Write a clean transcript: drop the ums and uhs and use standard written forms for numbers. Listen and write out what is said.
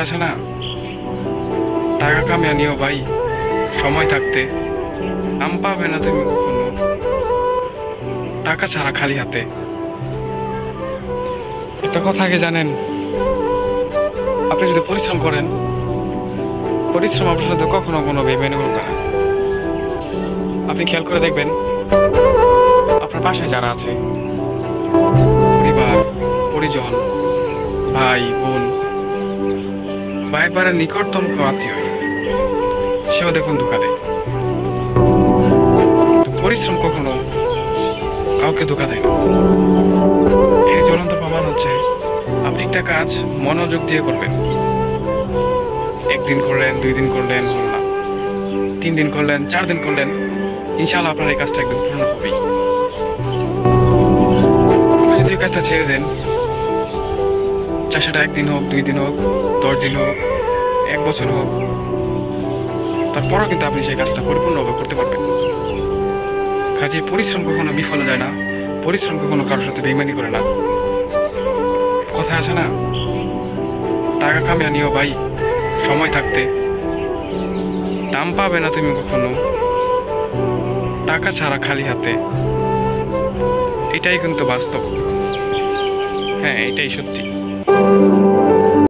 আছে না, টাকা কামিয়ে নিও ভাই সময় থাকতে, দাম পাবে না তুমি কখনো টাকা ছাড়া খালি হাতে। একটা কথা আগে জানেন, আপনি যদি পরিশ্রম করেন, পরিশ্রম আপনার সাথে কখনো কোনো বেইমানি করবে না। আপনি খেয়াল করে দেখবেন, আপনার পাশে যারা আছে, পরিবার, পরিজন, ভাই বোন বা একবারে নিকটতম কেউ আত্মীয়, সেও দেখুন ধোঁকা দেয়। পরিশ্রম কখনো কাউকে ধোঁকা দেয় না। এই জ্বলন্ত প্রমাণ হচ্ছে, আপনি একটা কাজ মনোযোগ দিয়ে করবেন। একদিন করলেন, 2 দিন করলেন, হল না, 3 দিন করলেন, 4 দিন করলেন, ইনশাআল্লাহ আপনার এই কাজটা একদম পূর্ণ হবেই। আপনি যদি এই কাজটা ছেড়ে দেন, চাই সেটা 1 দিন হোক, 2 দিন হোক, 10 দিন হোক, 1 বছর হোক, তারপরও কিন্তু আপনি সেই কাজটা পরিপূর্ণভাবে করতে পারবেন। কাজে পরিশ্রম কখনো বিফল যায় না, পরিশ্রম কখনো কারোর সাথে বেইমানি করে না। কথা আছে না, টাকা কামিয়ে নিও ভাই সময় থাকতে, দাম পাবে না তুমি কখনো টাকা ছাড়া খালি হাতে। এটাই কিন্তু বাস্তব, হ্যাঁ এটাই সত্যি।